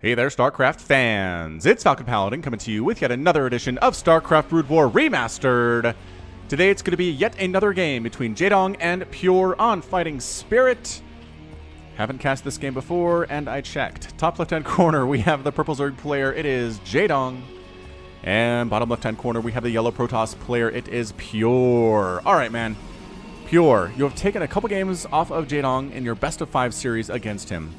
Hey there, StarCraft fans! It's Falcon Paladin coming to you with yet another edition of StarCraft Brood War Remastered. Today it's going to be yet another game between Jaedong and Pure on Fighting Spirit. Haven't cast this game before, and I checked. Top left-hand corner, we have the purple Zerg player. It is Jaedong. And bottom left-hand corner, we have the yellow Protoss player. It is Pure. Alright, man. Pure, you have taken a couple games off of Jaedong in your best of 5 series against him.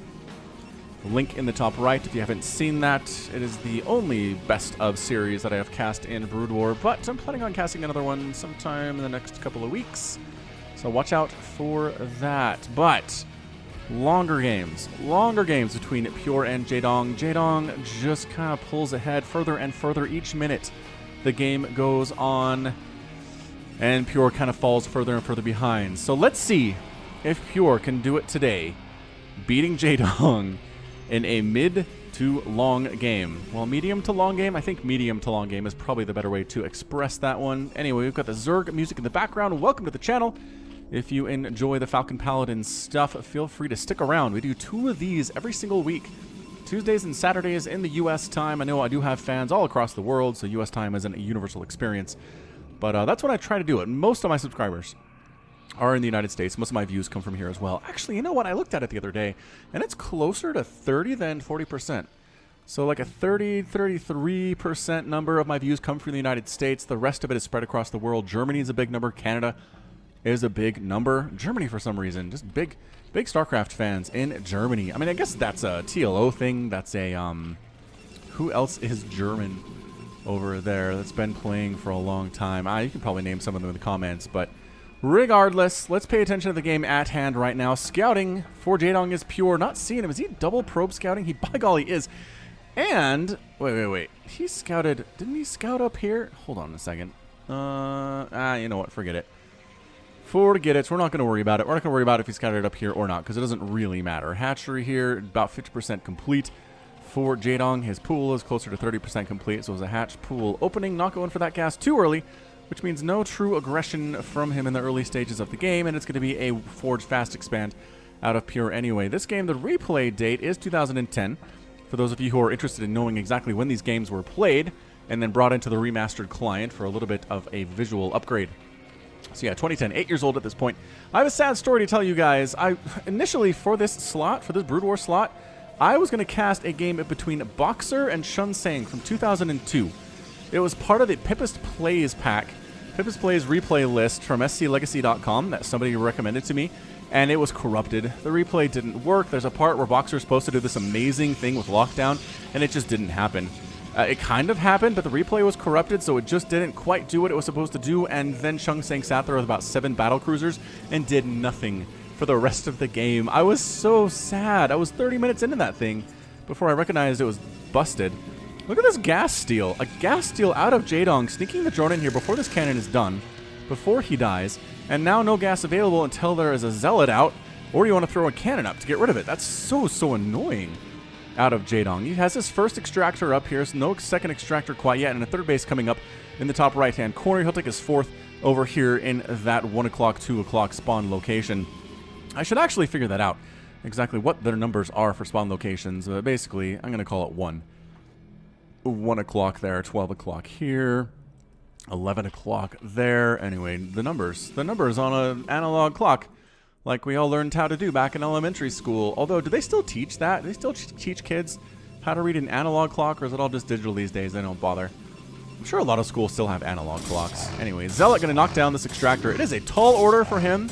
Link in the top right if you haven't seen that. It is the only best of series that I have cast in Brood War, but I'm planning on casting another one sometime in the next couple of weeks. So watch out for that. But longer games between Pure and Jaedong. Jaedong just kind of pulls ahead further and further each minute the game goes on, and Pure kind of falls further and further behind. So let's see if Pure can do it today, beating Jaedong in a mid to long game. Well, medium to long game? I think medium to long game is probably the better way to express that one. Anyway, we've got the Zerg music in the background. Welcome to the channel. If you enjoy the Falcon Paladin stuff, feel free to stick around. We do 2 of these every single week. Tuesdays and Saturdays in the US time. I know I do have fans all across the world, so US time isn't a universal experience. But that's what I try to do. And most of my subscribers are in the United States. Most of my views come from here as well. Actually, you know what? I looked at it the other day, and it's closer to 30 than 40%. So like a 33% number of my views come from the United States. The rest of it is spread across the world. Germany is a big number. Canada is a big number. Germany, for some reason, just big StarCraft fans in Germany. I mean, I guess that's a TLO thing. That's a, who else is German over there that's been playing for a long time? You can probably name some of them in the comments, but regardless, let's pay attention to the game at hand right now. Scouting for Jaedong is Pure. Not seeing him. Is he double probe scouting? He, by golly, is. And, wait. He scouted, didn't he scout up here? Hold on a second. You know what? Forget it. Forget it. We're not going to worry about it. We're not going to worry about if he scouted up here or not, because it doesn't really matter. Hatchery here, about 50% complete for Jaedong. His pool is closer to 30% complete, so it was a hatch pool opening. Not going for that gas too early, which means no true aggression from him in the early stages of the game, and it's going to be a Forge Fast Expand out of Pure anyway. This game, the replay date is 2010. For those of you who are interested in knowing exactly when these games were played, and then brought into the remastered client for a little bit of a visual upgrade. So yeah, 2010, 8 years old at this point. I have a sad story to tell you guys. Initially, for this slot, for this Brood War slot, I was going to cast a game between Boxer and Shun Sang from 2002. It was part of the Pippist Plays pack, Pippist Plays replay list from sclegacy.com that somebody recommended to me, and it was corrupted. The replay didn't work. There's a part where Boxer's supposed to do this amazing thing with lockdown, and it just didn't happen. It kind of happened, but the replay was corrupted, so it just didn't quite do what it was supposed to do, and then Shun Sang sat there with about 7 battlecruisers and did nothing for the rest of the game. I was so sad. I was 30 minutes into that thing before I recognized it was busted. Look at this gas steal. A gas steal out of Jaedong, sneaking the drone in here before this cannon is done, before he dies, and now no gas available until there is a zealot out, or you want to throw a cannon up to get rid of it. That's so annoying out of Jaedong. He has his first extractor up here, so no second extractor quite yet, and a third base coming up in the top right-hand corner. He'll take his 4th over here in that 1 o'clock, 2 o'clock spawn location. I should actually figure that out, exactly what their numbers are for spawn locations. Basically, I'm going to call it 1. 1 o'clock there, 12 o'clock here, 11 o'clock there. Anyway, the numbers on an analog clock, like we all learned how to do back in elementary school. Although, do they still teach that? Do they still teach kids how to read an analog clock, or is it all just digital these days? They don't bother. I'm sure a lot of schools still have analog clocks. Anyway, Zealot going to knock down this extractor. It is a tall order for him.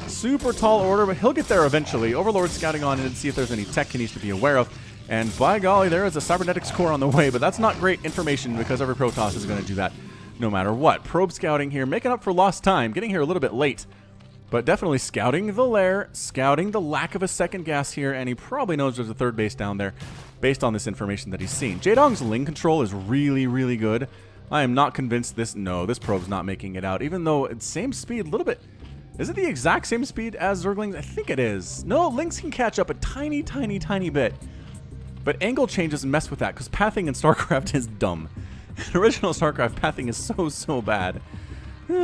Super tall order, but he'll get there eventually. Overlord scouting on in to see if there's any tech he needs to be aware of. And by golly, there is a cybernetics core on the way, but that's not great information because every Protoss is going to do that no matter what. Probe scouting here, making up for lost time, getting here a little bit late, but definitely scouting the lair, scouting the lack of a second gas here, and he probably knows there's a third base down there based on this information that he's seen. Jaedong's Ling control is really good. I am not convinced this probe's not making it out, even though it's same speed, a little bit. Is it the exact same speed as Zerglings? I think it is. No, Lings can catch up a tiny bit. But angle changes mess with that, because pathing in StarCraft is dumb. In original StarCraft, pathing is so bad.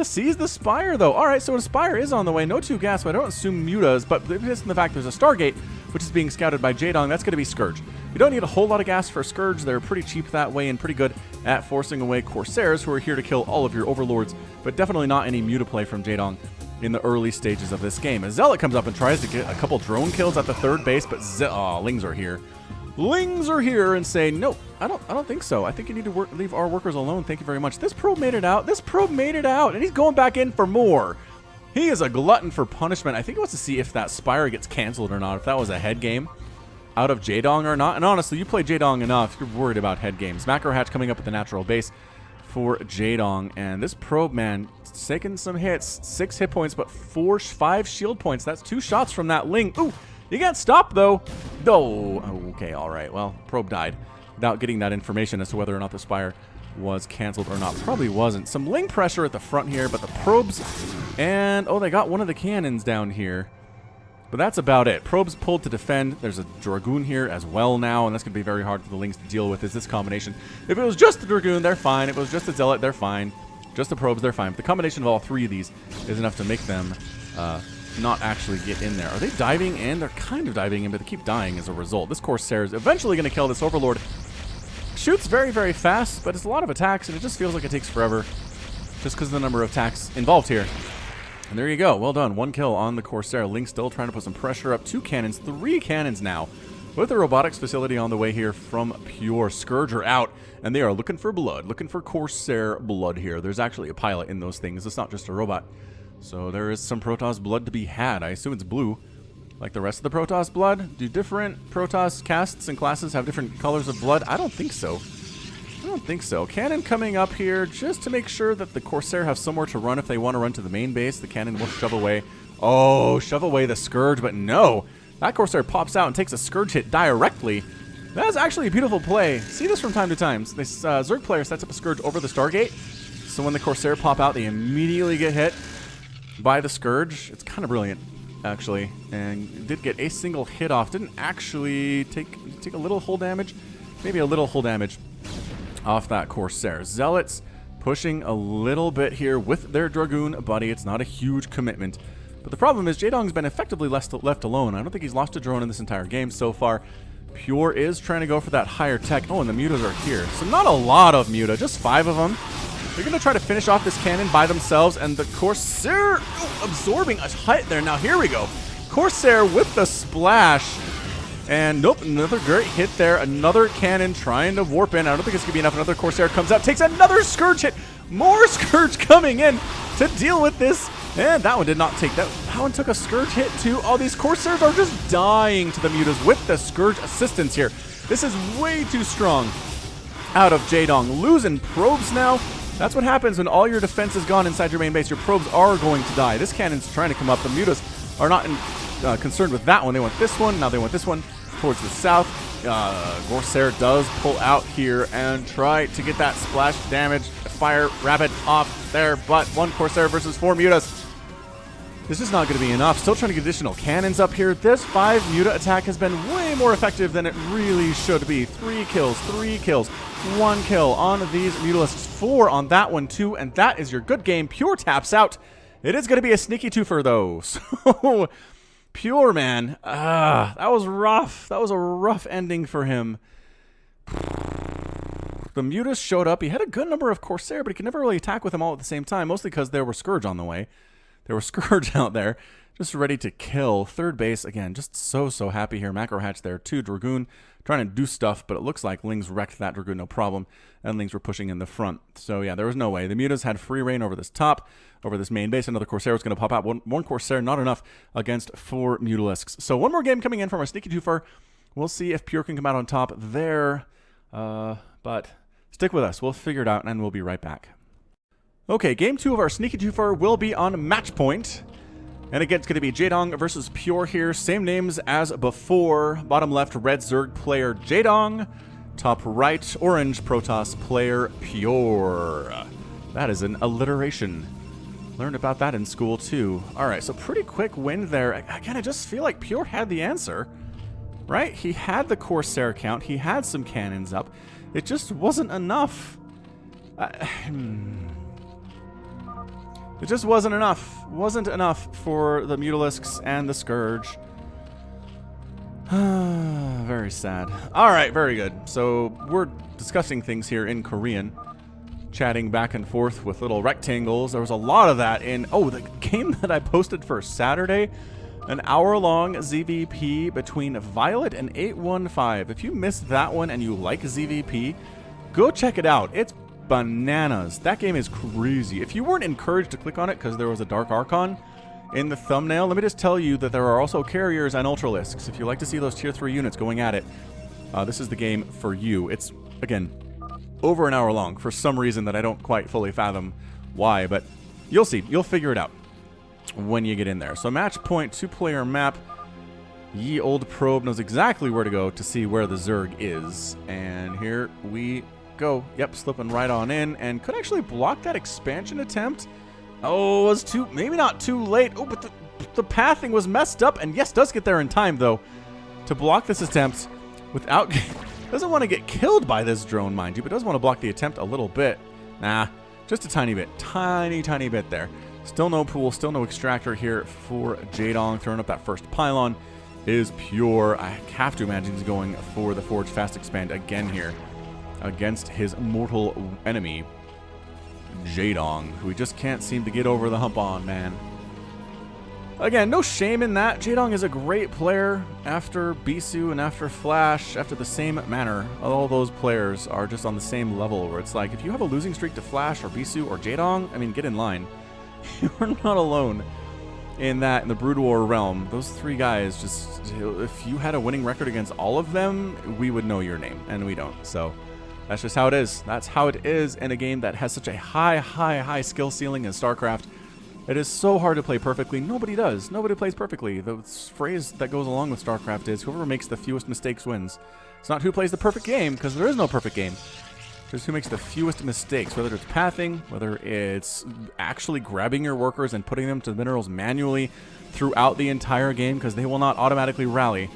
Seize the Spire, though. Alright, so a Spire is on the way. No 2 gas, but I don't assume Mutas, but based on the fact there's a Stargate which is being scouted by Jaedong. That's going to be Scourge. You don't need a whole lot of gas for Scourge. They're pretty cheap that way and pretty good at forcing away Corsairs, who are here to kill all of your Overlords, but definitely not any Mutaplay from Jaedong in the early stages of this game. A Zealot comes up and tries to get a couple drone kills at the third base, but Lings are here. Lings are here and say, no, I don't think so. I think you need to leave our workers alone. Thank you very much. This probe made it out. This probe made it out, and he's going back in for more. He is a glutton for punishment. I think he wants to see if that Spire gets canceled or not, if that was a head game out of Jaedong or not. And honestly, you play Jaedong enough, you're worried about head games. Macro Hatch coming up at the natural base for Jaedong, and this probe, man, taking some hits. 6 hit points, but 5 shield points. That's 2 shots from that Ling. Ooh, you can't stop, though. Oh, okay, all right. Well, probe died without getting that information as to whether or not the Spire was canceled or not. Probably wasn't. Some Ling pressure at the front here, but the probes, and oh, they got one of the cannons down here. But that's about it. Probes pulled to defend. There's a Dragoon here as well now, and that's going to be very hard for the Lings to deal with, is this combination. If it was just the Dragoon, they're fine. If it was just the Zealot, they're fine. Just the probes, they're fine. But the combination of all 3 of these is enough to make them not actually get in there. Are they diving in? They're kind of diving in, but they keep dying as a result. This Corsair is eventually going to kill this Overlord. Shoots very, very fast, but it's a lot of attacks, and it just feels like it takes forever just because of the number of attacks involved here. And there you go. Well done. 1 kill on the Corsair. Link still trying to put some pressure up. 2 cannons, 3 cannons now, with the robotics facility on the way here from Pure. Scourger out, and they are looking for blood, looking for Corsair blood here. There's actually a pilot in those things. It's not just a robot. So there is some Protoss blood to be had. I assume it's blue, like the rest of the Protoss blood. Do different Protoss castes and classes have different colors of blood? I don't think so. I don't think so. Cannon coming up here just to make sure that the Corsair have somewhere to run if they want to run to the main base. The cannon will shove away. Oh, shove away the Scourge, but no. That Corsair pops out and takes a Scourge hit directly. That is actually a beautiful play. See this from time to time. This Zerg player sets up a Scourge over the Stargate, so when the Corsair pop out, they immediately get hit by the Scourge. It's kind of brilliant, actually, and did get a single hit off. Didn't actually take a little hull damage, maybe a little hull damage off that Corsair. Zealots pushing a little bit here with their Dragoon buddy. It's not a huge commitment, but the problem is Jaedong's been effectively left alone. I don't think he's lost a drone in this entire game so far. Pure is trying to go for that higher tech. Oh, and the Mutas are here. So not a lot of Muta, just 5 of them. They're going to try to finish off this cannon by themselves, and the Corsair absorbing a hit there. Now here we go. Corsair with the splash. And nope, another great hit there. Another cannon trying to warp in. I don't think it's going to be enough. Another Corsair comes out, takes another Scourge hit. More Scourge coming in to deal with this. And that one did not take that. That one took a Scourge hit too. All these Corsairs are just dying to the Mutas with the Scourge assistance here. This is way too strong out of Jaedong. Losing probes now. That's what happens when all your defense is gone inside your main base. Your probes are going to die. This cannon's trying to come up. The Mutas are not concerned with that one. They want this one. Now they want this one towards the south. Corsair does pull out here and try to get that splash damage. Fire rapid off there, but 1 Corsair versus 4 Mutas. This is not going to be enough. Still trying to get additional cannons up here. This 5 Muta attack has been way more effective than it really should be. 3 kills, 1 kill on these Mutalisks, 4 on that one too, and that is your good game. Pure taps out. It is going to be a sneaky twofer though. So Pure, man, that was rough. That was a rough ending for him. The Mutas showed up. He had a good number of Corsair, but he could never really attack with them all at the same time, mostly because there were Scourge on the way. There were Scourge out there, just ready to kill. Third base, again, just so happy here. Macro Hatch there, too. Dragoon trying to do stuff, but it looks like Lings wrecked that Dragoon, no problem, and Lings were pushing in the front. So, yeah, there was no way. The Mutas had free reign over this top, over this main base. Another Corsair was going to pop out. One Corsair, not enough against 4 Mutalisks. So, one more game coming in from our sneaky twofer. We'll see if Pure can come out on top there, but stick with us. We'll figure it out, and we'll be right back. Okay, game 2 of our sneaky twofer will be on match point. And again, it's going to be Jaedong versus Pure here. Same names as before. Bottom left, red Zerg player Jaedong. Top right, orange Protoss player Pure. That is an alliteration. Learned about that in school too. Alright, so pretty quick win there. Again, I just feel like Pure had the answer. Right? He had the Corsair count. He had some cannons up. It just wasn't enough. It just wasn't enough. Wasn't enough for the Mutalisks and the Scourge. Very sad. Alright, very good. So, we're discussing things here in Korean. Chatting back and forth with little rectangles. There was a lot of that in... Oh, the game that I posted for Saturday. An hour-long ZVP between Violet and 815. If you missed that one and you like ZVP, go check it out. It's bananas. That game is crazy. If you weren't encouraged to click on it because there was a Dark Archon in the thumbnail, let me just tell you that there are also carriers and Ultralisks. If you like to see those tier 3 units going at it, this is the game for you. It's, again, over an hour long for some reason that I don't quite fully fathom why, but you'll see. You'll figure it out when you get in there. So match point, 2-player map. Ye old probe knows exactly where to go to see where the Zerg is. And here we go. Yep, slipping right on in, and could actually block that expansion attempt. Oh, it was maybe not too late. Oh, but the pathing was messed up, and yes, does get there in time though to block this attempt without... Doesn't want to get killed by this drone, mind you, but does want to block the attempt a little bit. Nah, just a tiny bit. Tiny bit there. Still no pool, still no extractor here for Jaedong. Throwing up that first pylon is pure. I have to imagine he's going for the Forge Fast Expand again here against his mortal enemy, Jaedong, who he just can't seem to get over the hump on, man. Again, no shame in that. Jaedong is a great player after Bisu and after Flash, after the same manner. All those players are just on the same level where it's like, if you have a losing streak to Flash or Bisu or Jaedong, I mean, get in line. You're not alone in that, in the Brood War realm. Those three guys, just, if you had a winning record against all of them, we would know your name, and we don't. So that's just how it is. That's how it is in a game that has such a high skill ceiling as StarCraft. It is so hard to play perfectly. Nobody does. Nobody plays perfectly. The phrase that goes along with StarCraft is whoever makes the fewest mistakes wins. It's not who plays the perfect game, because there is no perfect game. Just who makes the fewest mistakes, whether it's pathing, whether it's actually grabbing your workers and putting them to the minerals manually throughout the entire game, because they will not automatically rally.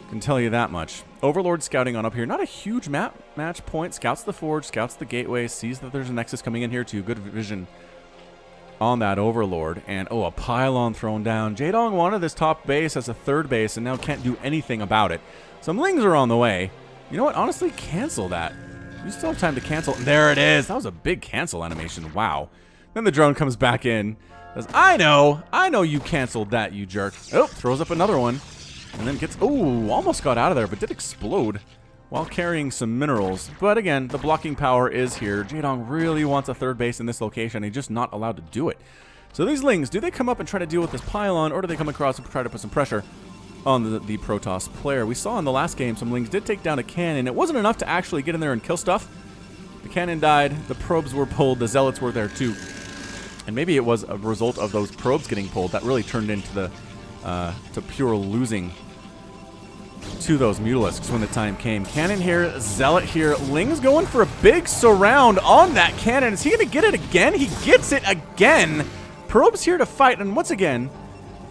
I can tell you that much. Overlord scouting on up here. Not a huge match point. Scouts the Forge, scouts the Gateway, sees that there's a Nexus coming in here too. Good vision on that Overlord. And, oh, a pylon thrown down. Jaedong wanted this top base as a third base and now can't do anything about it. Some Lings are on the way. You know what? Honestly, cancel that. You still have time to cancel. There it is. That was a big cancel animation. Wow. Then the drone comes back in. Says, I know you canceled that, you jerk. Oh, throws up another one. And then gets, oh, almost got out of there, but did explode while carrying some minerals. But again, the blocking power is here. Jaedong really wants a third base in this location. He's just not allowed to do it. So these Lings, do they come up and try to deal with this pylon, or do they come across and try to put some pressure on the Protoss player? We saw in the last game some Lings did take down a cannon. It wasn't enough to actually get in there and kill stuff. The cannon died. The probes were pulled. The Zealots were there too. And maybe it was a result of those probes getting pulled that really turned into the to pure losing to those Mutalisks when the time came. Cannon here, Zealot here. Ling's going for a big surround on that cannon. Is he going to get it again? He gets it again. Probes here to fight, and once again,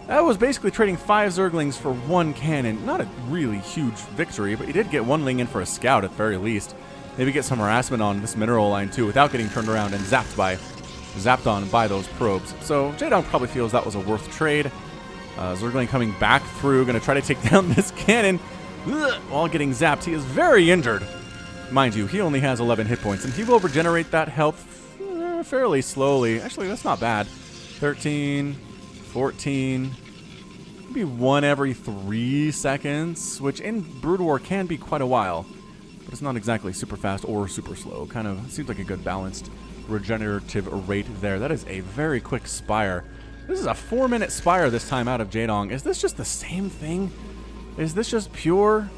that was basically trading 5 Zerglings for 1 cannon. Not a really huge victory, but he did get 1 Ling in for a scout at the very least. Maybe get some harassment on this mineral line too without getting turned around and zapped on by those probes. So Jaedong probably feels that was a worth trade. Zergling coming back through, going to try to take down this cannon while getting zapped. He is very injured. Mind you, he only has 11 hit points, and he will regenerate that health fairly slowly. Actually, that's not bad. 13, 14, maybe 1 every 3 seconds, which in Brood War can be quite a while, but it's not exactly super fast or super slow. Kind of seems like a good balanced regenerative rate there. That is a very quick Spire. This is a 4-minute Spire this time out of Jaedong. Is this just the same thing? Is this just pure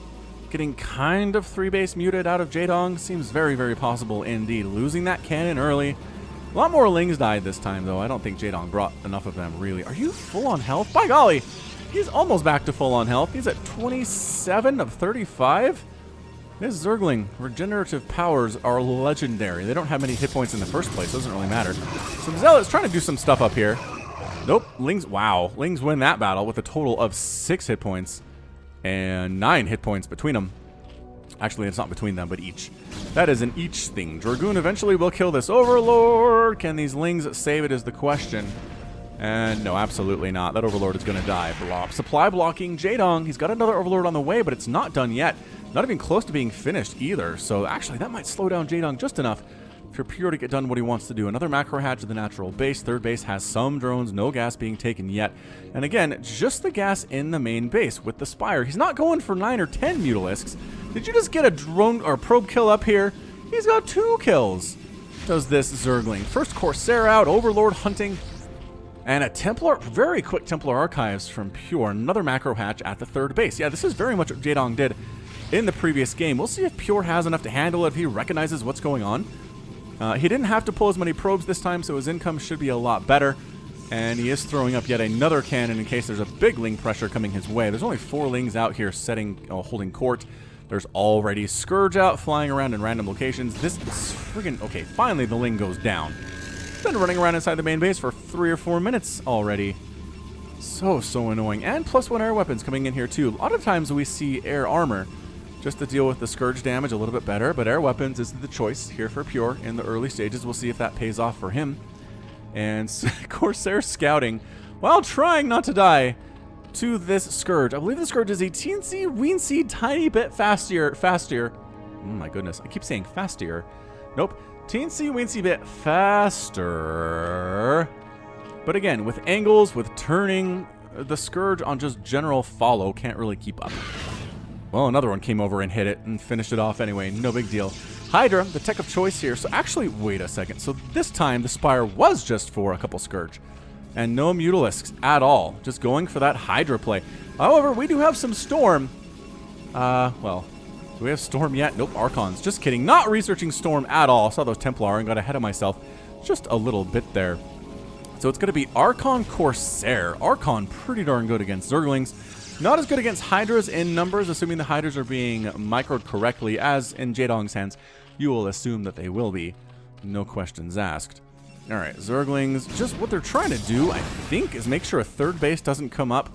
getting kind of 3-base muted out of Jaedong? Seems very, very possible indeed. Losing that cannon early. A lot more Lings died this time, though. I don't think Jaedong brought enough of them, really. Are you full on health? By golly, he's almost back to full on health. He's at 27 of 35. This Zergling regenerative powers are legendary. They don't have many hit points in the first place. Doesn't really matter. Some Zealots trying to do some stuff up here. Nope. Lings, wow. Lings win that battle with a total of 6 hit points and 9 hit points between them. Actually, it's not between them, but each. That is an each thing. Dragoon eventually will kill this Overlord. Can these Lings save it is the question. And no, absolutely not. That Overlord is going to die. Supply blocking Jaedong. He's got another Overlord on the way, but it's not done yet. Not even close to being finished either. So actually, that might slow down Jaedong just enough for Pure to get done what he wants to do. Another macro hatch of the natural base. Third base has some drones, no gas being taken yet. And again, just the gas in the main base with the Spire. He's not going for 9 or 10 Mutalisks. Did you just get a drone or probe kill up here? He's got 2 kills. Does this Zergling. First Corsair out, Overlord hunting. And a Templar, very quick Templar Archives from Pure. Another macro hatch at the third base. Yeah, this is very much what Jaedong did in the previous game. We'll see if Pure has enough to handle it, if he recognizes what's going on. He didn't have to pull as many probes this time, so his income should be a lot better. And he is throwing up yet another cannon in case there's a big Ling pressure coming his way. There's only 4 Lings out here holding court. There's already Scourge out, flying around in random locations. This is friggin'... Okay, finally the Ling goes down. Been running around inside the main base for 3 or 4 minutes already. So annoying. And +1 air weapons coming in here too. A lot of times we see air armor just to deal with the Scourge damage a little bit better, but air weapons is the choice here for Pure in the early stages. We'll see if that pays off for him. And Corsair scouting while trying not to die to this Scourge. I believe the Scourge is a teensy-weensy tiny bit faster. Oh my goodness, I keep saying faster. Nope. Teensy-weensy bit faster. But again, with angles, with turning, the Scourge on just general follow can't really keep up. Well, another one came over and hit it and finished it off anyway. No big deal. Hydra, the tech of choice here. So actually, wait a second. So this time, the Spire was just for a couple Scourge. And no Mutalisks at all. Just going for that Hydra play. However, we do have some Storm. Well, do we have Storm yet? Nope, Archons. Just kidding. Not researching Storm at all. Saw those Templar and got ahead of myself just a little bit there. So it's going to be Archon Corsair. Archon pretty darn good against Zerglings. Not as good against Hydras in numbers, assuming the Hydras are being microed correctly, as in Jaedong's hands, you will assume that they will be. No questions asked. Alright, Zerglings, just what they're trying to do, I think, is make sure a third base doesn't come up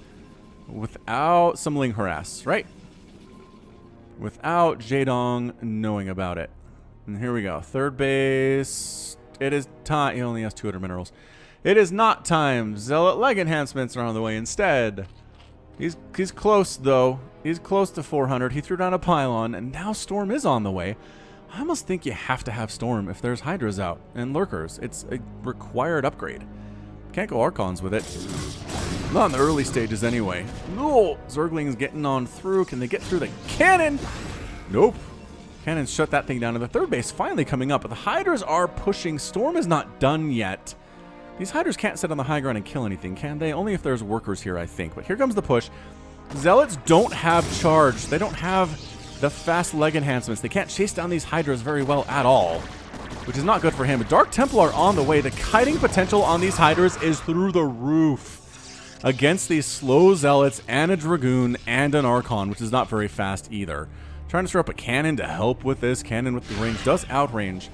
without some Ling harass, right? Without Jaedong knowing about it. And here we go. Third base. It is time. He only has 200 minerals. It is not time. Zealot leg enhancements are on the way instead. He's close, though. He's close to 400. He threw down a pylon, and now Storm is on the way. I almost think you have to have Storm if there's Hydras out and Lurkers. It's a required upgrade. Can't go Archons with it. Not in the early stages, anyway. No! Zergling's getting on through. Can they get through the cannon? Nope. Cannon shut that thing down. And the third base finally coming up. But the Hydras are pushing. Storm is not done yet. These Hydras can't sit on the high ground and kill anything, can they? Only if there's workers here, I think. But here comes the push. Zealots don't have charge. They don't have the fast leg enhancements. They can't chase down these Hydras very well at all, which is not good for him. Dark Templar on the way. The kiting potential on these Hydras is through the roof against these slow Zealots and a Dragoon and an Archon, which is not very fast either. Trying to throw up a cannon to help with this. Cannon with the range does outrange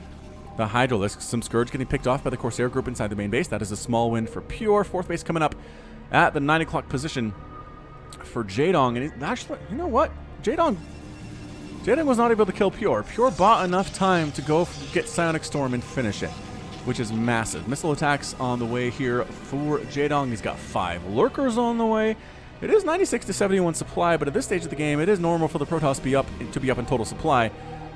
the Hydralisks. Some Scourge getting picked off by the Corsair group inside the main base. That is a small win for Pure. Fourth base coming up at the 9 o'clock position for Jaedong. And actually, you know what? Jaedong was not able to kill Pure. Pure bought enough time to go get Psionic Storm and finish it, which is massive. Missile attacks on the way here for Jaedong. He's got 5 Lurkers on the way. It is 96 to 71 supply, but at this stage of the game, it is normal for the Protoss to be up in total supply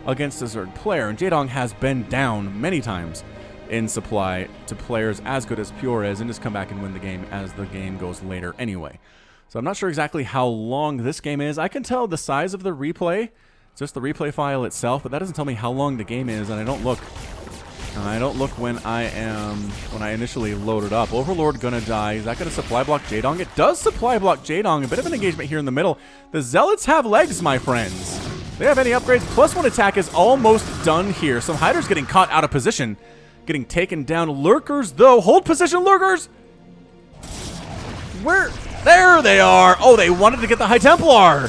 against a Zerg player, and Jaedong has been down many times in supply to players as good as Pure is, and just come back and win the game as the game goes later anyway. So I'm not sure exactly how long this game is. I can tell the size of the replay, just the replay file itself, but that doesn't tell me how long the game is, and I don't look when I initially load it up. Overlord gonna die. Is that gonna supply block Jaedong? It does supply block Jaedong. A bit of an engagement here in the middle. The Zealots have legs, my friends. They have any upgrades. +1 attack is almost done here. Some Hydras getting caught out of position, getting taken down. Lurkers, though. Hold position, Lurkers! Where? There they are! Oh, they wanted to get the High Templar!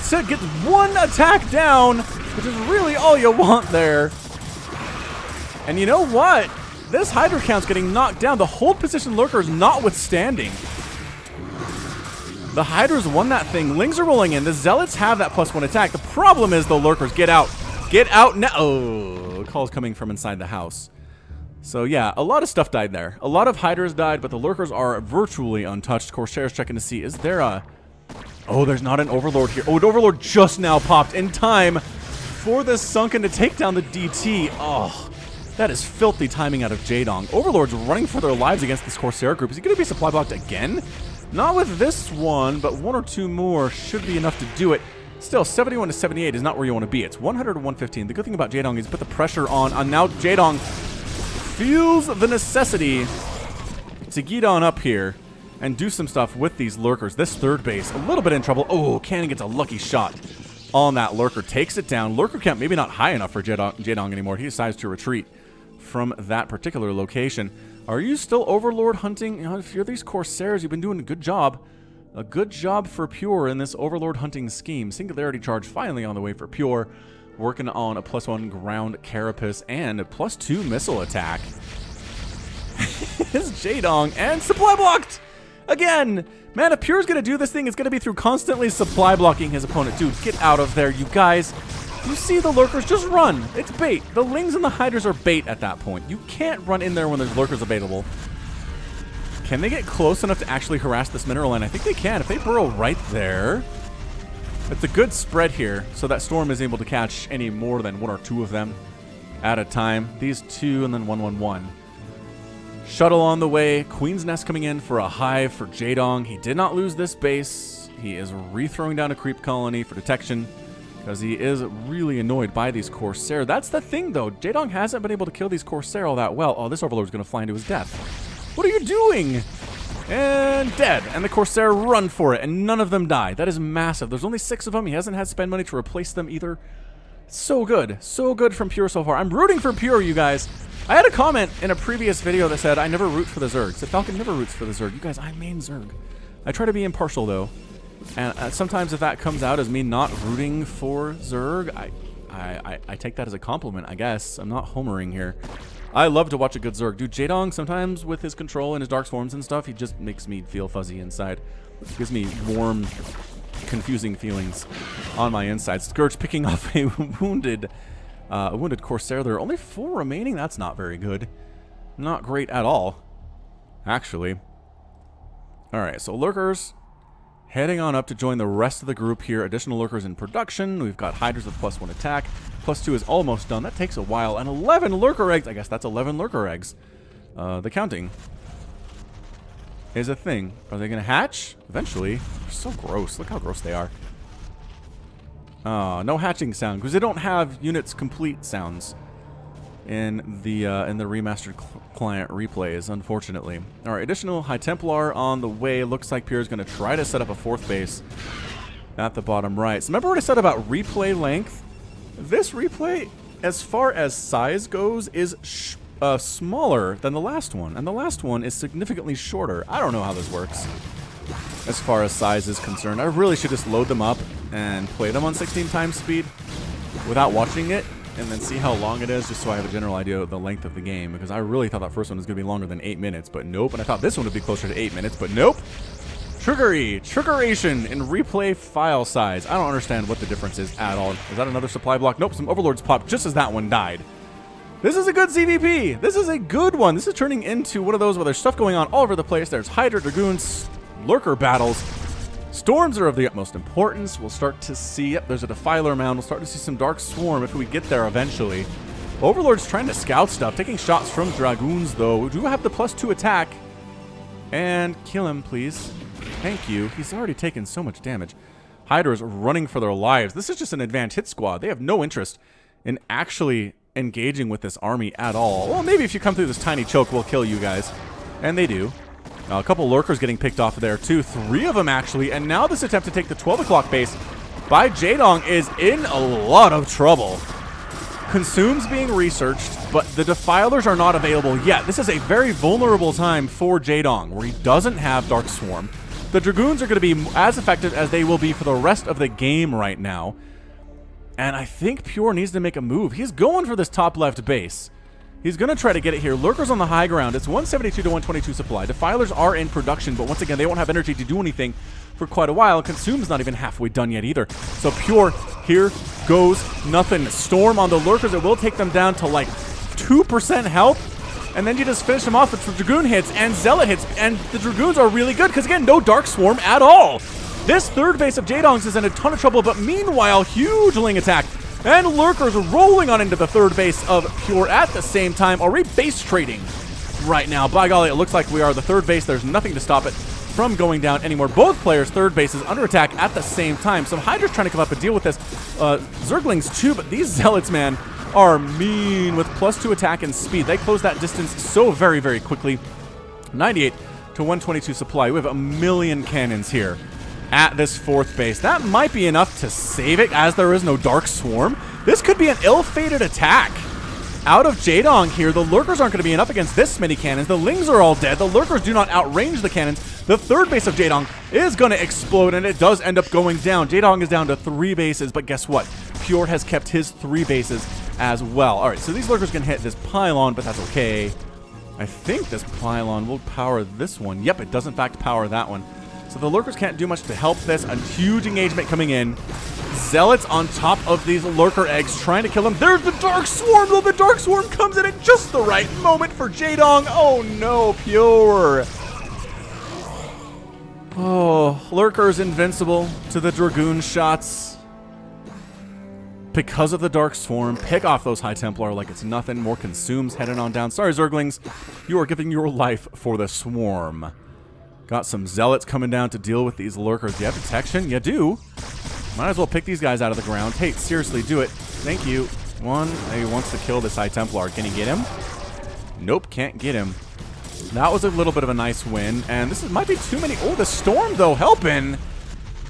So get one attack down, which is really all you want there. And you know what? This Hydra count's getting knocked down. The hold position Lurkers notwithstanding. The Hydras won that thing. Lings are rolling in. The Zealots have that +1 attack. The problem is the Lurkers. Get out. Get out now. Oh, call's coming from inside the house. So yeah, a lot of stuff died there. A lot of hiders died, but the lurkers are virtually untouched. Corsair's checking to see, is there a... Oh, there's not an Overlord here. Oh, an Overlord just now popped in time for the Sunken to take down the DT. Oh, that is filthy timing out of Jaedong. Overlord's running for their lives against this Corsair group. Is he going to be supply blocked again? Not with this one, but one or two more should be enough to do it. Still, 71 to 78 is not where you want to be. It's 100 to 115. The good thing about Jaedong is put the pressure on, and now Jaedong feels the necessity to get on up here and do some stuff with these lurkers. This third base, a little bit in trouble. Oh, Cannon gets a lucky shot on that lurker. Takes it down. Lurker count maybe not high enough for Jaedong anymore. He decides to retreat from that particular location. Are you still Overlord hunting? You know, if you're these Corsairs, you've been doing a good job. A good job for Pure in this Overlord hunting scheme. Singularity Charge finally on the way for Pure. Working on a +1 ground carapace and a +2 missile attack. It's Jaedong and supply blocked! Again! Man, if Pure's gonna do this thing, it's gonna be through constantly supply blocking his opponent. Dude, get out of there, you guys. You see the lurkers, just run. It's bait. The Lings and the Hiders are bait at that point. You can't run in there when there's lurkers available. Can they get close enough to actually harass this mineral line? I think they can. If they burrow right there, it's a good spread here, so that Storm is able to catch any more than one or two of them at a time. These two and then 1-1-1. Shuttle on the way. Queen's Nest coming in for a hive for Jaedong. He did not lose this base. He is rethrowing down a creep colony for detection because he is really annoyed by these Corsair. That's the thing, though. Jaedong hasn't been able to kill these Corsair all that well. Oh, this Overlord's going to fly into his death. What are you doing? And dead. And the Corsair run for it, and none of them die. That is massive. There's only 6 of them. He hasn't had to spend money to replace them either. So good. So good from Pure so far. I'm rooting for Pure, you guys. I had a comment in a previous video that said, I never root for the Zerg. Said Falcon never roots for the Zerg. You guys, I main Zerg. I try to be impartial, though. And sometimes if that comes out as me not rooting for Zerg, I take that as a compliment, I guess. I'm not homering here. I love to watch a good Zerg. Dude, Jaedong, sometimes with his control and his dark swarms and stuff, he just makes me feel fuzzy inside. Gives me warm, confusing feelings on my insides. Scourge picking off a wounded Corsair. There are only 4 remaining. That's not very good. Not great at all, actually. All right, so lurkers heading on up to join the rest of the group here. Additional lurkers in production. We've got Hydras with +1 attack. +2 is almost done. That takes a while. And 11 lurker eggs. I guess that's 11 lurker eggs. The counting is a thing. Are they going to hatch? Eventually. They're so gross. Look how gross they are. No hatching sound, because they don't have units complete sounds in the remastered client replays, unfortunately. All right, additional High Templar on the way. Looks like Pierre is going to try to set up a 4th base at the bottom right. So remember what I said about replay length? This replay, as far as size goes, is smaller than the last one, and the last one is significantly shorter. I don't know how this works as far as size is concerned. I really should just load them up and play them on 16 times speed without watching it, and then see how long it is, just so I have a general idea of the length of the game, because I really thought that first one was going to be longer than 8 minutes, but nope. And I thought this one would be closer to 8 minutes, but nope. Trickeration in replay file size. I don't understand what the difference is at all. Is that another supply block? Nope, some Overlords popped just as that one died. This is a good CVP. This is a good one. This is turning into one of those where there's stuff going on all over the place. There's Hydra, Dragoons, lurker battles. Storms are of the utmost importance. We'll start to see, yep, there's a Defiler mound. We'll start to see some Dark Swarm if we get there eventually. Overlord's trying to scout stuff, taking shots from Dragoons, though. We do have the +2 attack. And kill him, please. Thank you. He's already taken so much damage. Hydra's running for their lives. This is just an advanced hit squad. They have no interest in actually engaging with this army at all. Well, maybe if you come through this tiny choke, we'll kill you guys. And they do. A couple lurkers getting picked off there, too. 3 of them, actually. And now this attempt to take the 12 o'clock base by Jaedong is in a lot of trouble. Consumes being researched, but the Defilers are not available yet. This is a very vulnerable time for Jaedong, where he doesn't have Dark Swarm. The Dragoons are going to be as effective as they will be for the rest of the game right now. And I think Pure needs to make a move. He's going for this top left base. He's going to try to get it here. Lurkers on the high ground. It's 172 to 122 supply. Defilers are in production, but once again, they won't have energy to do anything for quite a while. Consume's not even halfway done yet either. So Pure, here goes nothing. Storm on the Lurkers. It will take them down to like 2% health. And then you just finish them off with Dragoon hits and Zealot hits. And the Dragoons are really good because, again, no Dark Swarm at all. This third base of Jaedong's is in a ton of trouble, but meanwhile, huge Ling attack. And Lurkers rolling on into the third base of Pure at the same time. Are we base trading right now? By golly, it looks like we are. The third base, there's nothing to stop it from going down anymore. Both players' third base is under attack at the same time. Some Hydra's trying to come up and deal with this. Zerglings too, but these Zealots, man, are mean with +2 attack and speed. They close that distance so very, very quickly. 98 to 122 supply. We have 1,000,000 cannons here at this fourth base. That might be enough to save it, as there is no Dark Swarm. This could be an ill-fated attack out of Jaedong here. The Lurkers aren't going to be enough against this many cannons. The Lings are all dead. The Lurkers do not outrange the cannons. The third base of Jaedong is going to explode, and it does end up going down. Jaedong is down to 3 bases, but guess what? Pure has kept his 3 bases as well. All right, so these Lurkers can hit this pylon, but that's okay. I think this pylon will power this one. Yep, it does in fact power that one. So the Lurkers can't do much to help this. A huge engagement coming in. Zealots on top of these Lurker eggs trying to kill them. There's the Dark Swarm, though. The Dark Swarm comes in at just the right moment for Jaedong. Oh no, Pure. Oh, Lurker's invincible to the Dragoon shots because of the Dark Swarm. Pick off those High Templar like it's nothing. More consumes heading on down. Sorry, Zerglings. You are giving your life for the Swarm. Got some Zealots coming down to deal with these Lurkers. Do you have detection? You do. Might as well pick these guys out of the ground. Hey, seriously, do it. Thank you. One, he wants to kill this High Templar. Can he get him? Nope, can't get him. That was a little bit of a nice win. And this might be too many. Oh, the Storm, though, helping.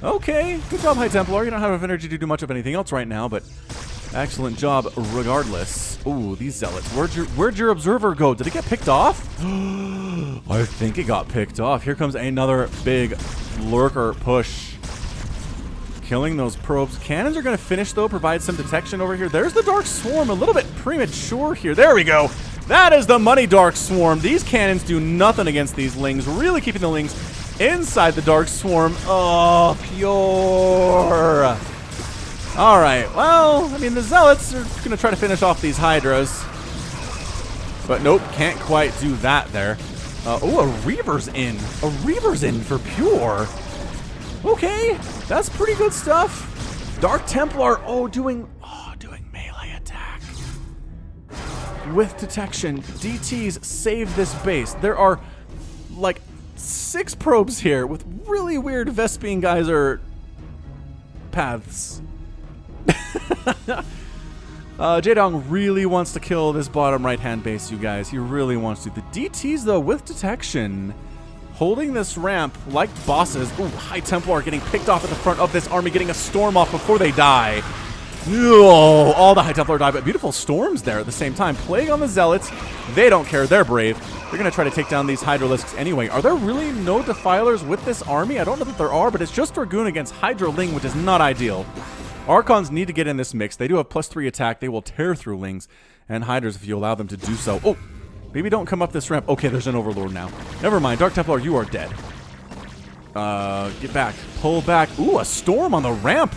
Okay, good job, High Templar. You don't have enough energy to do much of anything else right now, but excellent job regardless. Ooh, these Zealots. Where'd your Observer go? Did it get picked off? I think it got picked off. Here comes another big Lurker push. Killing those probes. Cannons are going to finish, though, provide some detection over here. There's the Dark Swarm. A little bit premature here. There we go. That is the money Dark Swarm. These cannons do nothing against these Lings. Really keeping the Lings inside the Dark Swarm. Oh, Pure. All right. Well, I mean, the Zealots are going to try to finish off these Hydras. But nope, can't quite do that there. Oh, a Reaver's in. A Reaver's in for Pure. Okay, that's pretty good stuff. Dark Templar, doing melee attack. With detection, DTs save this base. There are like 6 probes here with really weird Vespene Geyser paths. Jaedong really wants to kill this bottom right-hand base, you guys. He really wants to. The DTs, though, with detection, holding this ramp like bosses. Ooh, High Templar getting picked off at the front of this army, getting a Storm off before they die. Oh, all the High Templar die, but beautiful Storms there at the same time. Plague on the Zealots. They don't care. They're brave. They're going to try to take down these Hydralisks anyway. Are there really no Defilers with this army? I don't know that there are, but it's just Dragoon against Hydraling, which is not ideal. Archons need to get in this mix. They do have +3 attack. They will tear through Lings and Hydras if you allow them to do so. Oh, maybe don't come up this ramp. Okay, there's an Overlord now. Never mind. Dark Templar, you are dead. Get back. Pull back. Ooh, a Storm on the ramp.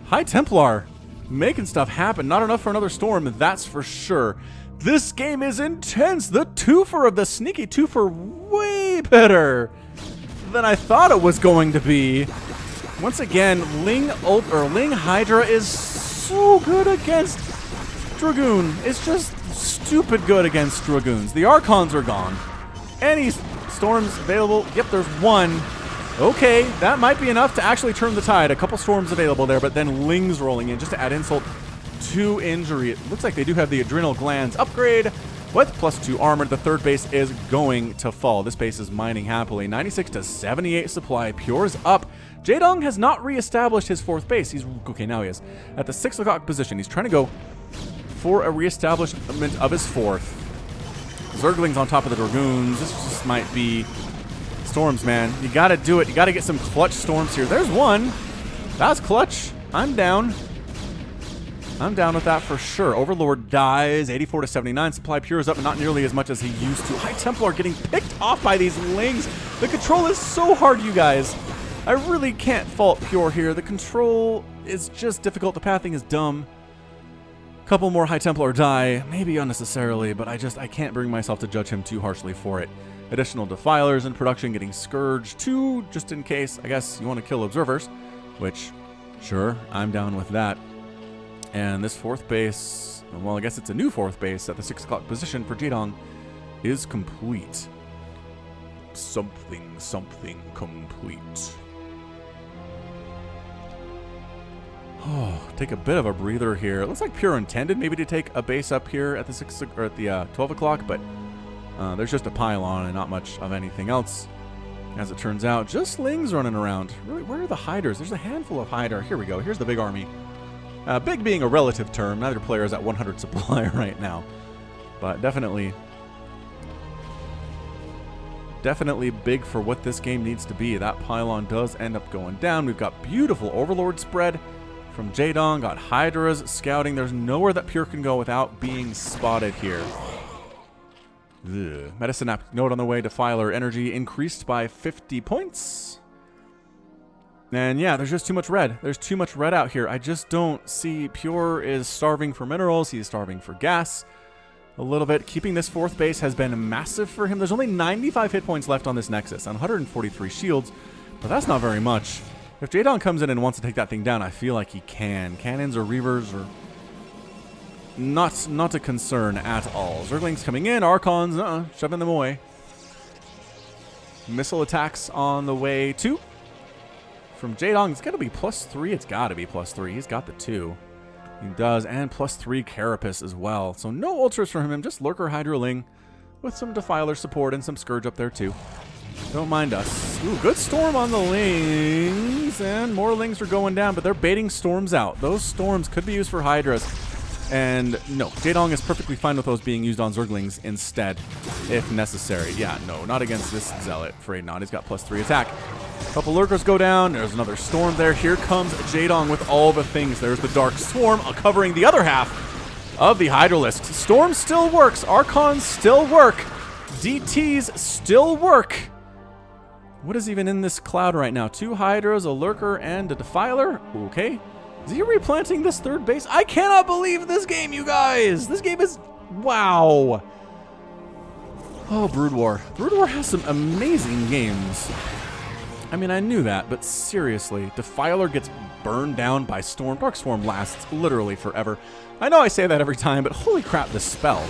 High Templar making stuff happen. Not enough for another Storm, that's for sure. This game is intense. The twofer of the sneaky twofer way better than I thought it was going to be. Once again, Ling Hydra is so good against Dragoon. It's just stupid good against Dragoons. The Archons are gone. Any Storms available? Yep, there's one. Okay, that might be enough to actually turn the tide. A couple Storms available there, but then Lings rolling in just to add insult to injury. It looks like they do have the Adrenal Glands upgrade with +2 armor. The third base is going to fall. This base is mining happily. 96 to 78 supply. Pure's up. Jaedong has not reestablished his fourth base. He's okay, now he is at the 6 o'clock position. He's trying to go for a reestablishment of his fourth. Zerglings on top of the Dragoons. This just might be Storms, man. You got to do it. You got to get some clutch Storms here. There's one. That's clutch. I'm down. I'm down with that for sure. Overlord dies. 84 to 79. Supply Pure is up, but not nearly as much as he used to. High Templar getting picked off by these Lings. The control is so hard, you guys. I really can't fault Pure here. The control is just difficult. The pathing is dumb. Couple more High Templar die, maybe unnecessarily, but I can't bring myself to judge him too harshly for it. Additional Defilers in production, getting Scourge too, just in case, I guess, you want to kill Observers, which, sure, I'm down with that. And this 4th base, well, I guess it's a new 4th base at the 6 o'clock position for Jaedong, is complete. Something complete. Oh, take a bit of a breather here. It looks like Pure intended maybe to take a base up here at the 6 or at the 12 o'clock, but there's just a pylon and not much of anything else. As it turns out, just Lings running around. Really, where are the hiders? There's a handful of hider. Here we go. Here's the big army. Big being a relative term. Neither player is at 100 supply right now, but definitely big for what this game needs to be. That pylon does end up going down. We've got beautiful Overlord spread from Jaedong, got Hydras scouting. There's nowhere that Pure can go without being spotted here. Ugh. Medicine app note on the way. Defiler energy increased by 50 points. And yeah, there's just too much red. There's too much red out here. I just don't see. Pure is starving for minerals. He's starving for gas a little bit. Keeping this 4th base has been massive for him. There's only 95 hit points left on this Nexus and 143 shields, but that's not very much. If Jaedong comes in and wants to take that thing down, I feel like he can. Cannons or Reavers are not a concern at all. Zerglings coming in, Archons, shoving them away. Missile attacks on the way too. From Jaedong, it's got to be +3. It's got to be +3. He's got the 2. He does, and +3 Carapace as well. So no ultras from him, just Lurker Hydroling with some Defiler support and some Scourge up there too. Don't mind us. Ooh, good Storm on the Lings, and more Lings are going down, but they're baiting Storms out. Those Storms could be used for Hydras. And no, Jaedong is perfectly fine with those being used on Zerglings instead, if necessary. Yeah, no, not against this Zealot. Afraid not. He's got +3 attack. Couple Lurkers go down. There's another Storm there. Here comes Jaedong with all the things. There's the Dark Swarm covering the other half of the Hydralisk. Storm still works. Archons still work. DTs still work. What is even in this cloud right now? 2 Hydras, a Lurker, and a Defiler? Okay. Is he replanting this 3rd base? I cannot believe this game, you guys! This game is... wow! Oh, Brood War. Brood War has some amazing games. I mean, I knew that, but seriously, Defiler gets burned down by Storm. Dark Swarm lasts literally forever. I know I say that every time, but holy crap, this spell.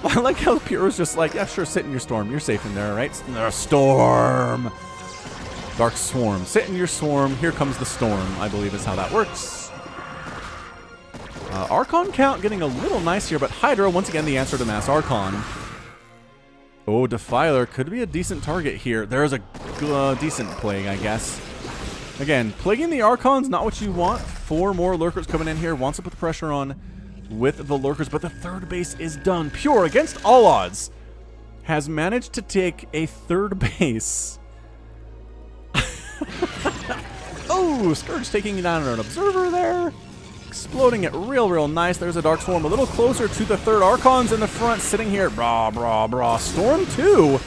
I like how Pure is just like, yeah, sure, sit in your Storm. You're safe in there, right? Storm! Dark Swarm. Sit in your Swarm. Here comes the Storm, I believe is how that works. Archon count getting a little nice here, but Hydra, once again, the answer to Mass Archon. Oh, Defiler could be a decent target here. There's a decent Plague, I guess. Again, plaguing the Archon's not what you want. 4 more Lurkers coming in here. Wants to put the pressure on with the Lurkers, but the 3rd base is done. Pure, against all odds, has managed to take a 3rd base. Oh, Scourge taking down an Observer there. Exploding it real nice. There's a Dark Swarm a little closer to the 3rd. Archons in the front sitting here. Brah. Storm 2.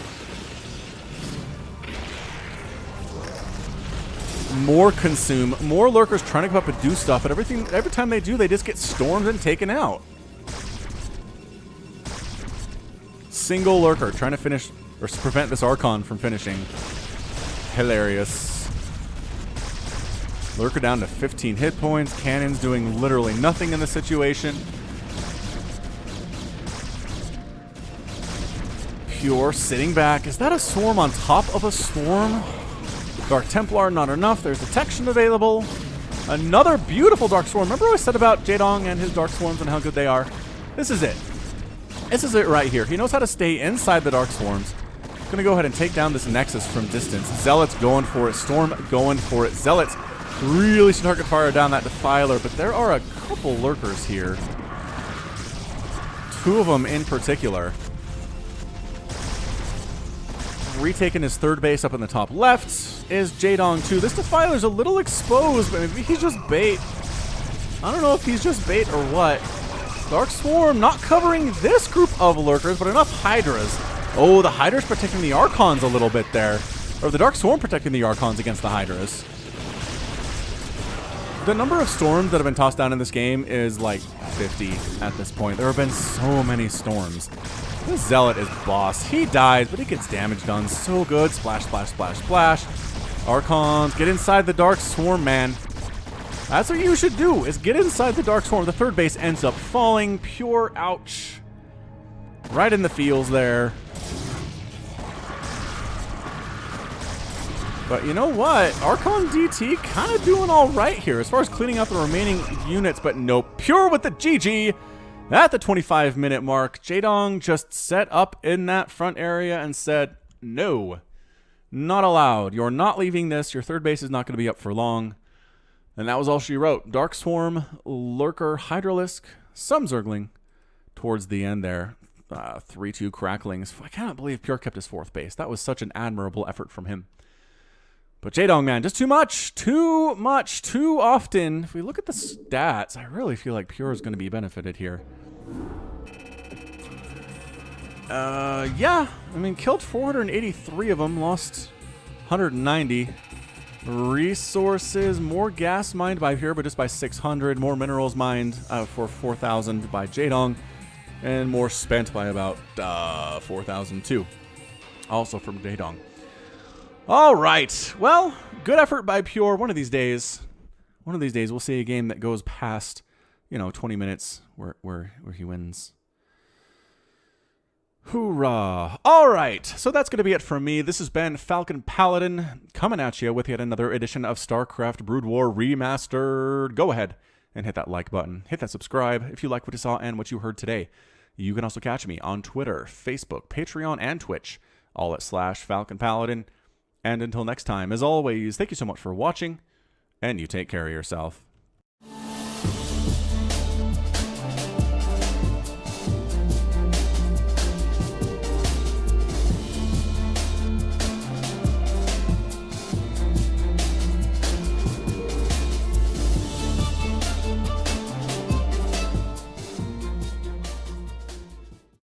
More consume. More Lurkers trying to come up and do stuff, but every time they do, they just get stormed and taken out. Single Lurker trying to finish or prevent this Archon from finishing. Hilarious. Lurker down to 15 hit points. Cannons doing literally nothing in the situation. Pure sitting back. Is that a Swarm on top of a Swarm? Dark Templar, not enough. There's detection available. Another beautiful Dark Swarm. Remember what I said about Jaedong and his Dark Swarms and how good they are? This is it. This is it right here. He knows how to stay inside the Dark Swarms. Gonna go ahead and take down this Nexus from distance. Zealots going for it. Storm going for it. Zealots really should target fire down that Defiler, but there are a couple Lurkers here. 2 of them in particular. Retaking his 3rd base up in the top left is Jaedong too. This Defiler's a little exposed, but maybe he's just bait. I don't know if he's just bait or what. Dark Swarm not covering this group of Lurkers, but enough Hydras. Oh, the Hydra's protecting the Archons a little bit there. Or the Dark Swarm protecting the Archons against the Hydras. The number of Storms that have been tossed down in this game is like 50 at this point. There have been so many storms. This Zealot is boss. He dies, but he gets damage done so good. Splash, splash, splash, splash. Archons, get inside the Dark Swarm, man. That's what you should do, is get inside the Dark Swarm. The third base ends up falling. Pure ouch. Right in the feels there. But you know what? Archon DT kind of doing all right here as far as cleaning out the remaining units, but nope. Pure with the GG at the 25-minute mark. Jaedong just set up in that front area and said, no, not allowed. You're not leaving this. Your third base is not going to be up for long. And that was all she wrote. Dark Swarm, Lurker, Hydralisk, some Zergling towards the end there. 3-2 cracklings. I cannot believe Pure kept his fourth base. That was such an admirable effort from him. But Jaedong, man, just too much, too often. If we look at the stats, I really feel like Pure is going to be benefited here. Yeah, I mean, killed 483 of them, lost 190. Resources, more gas mined by Pure, but just by 600. More minerals mined for 4,000 by Jaedong. And more spent by about 4,000 too. Also from Jaedong. All right. Well, good effort by Pure. One of these days we'll see a game that goes past, 20 minutes where he wins. Hoorah. All right. So that's going to be it from me. This has been Falcon Paladin coming at you with yet another edition of StarCraft Brood War Remastered. Go ahead and hit that like button. Hit that subscribe if you like what you saw and what you heard today. You can also catch me on Twitter, Facebook, Patreon, and Twitch, all at /Falcon Paladin. And until next time, as always, thank you so much for watching, and you take care of yourself.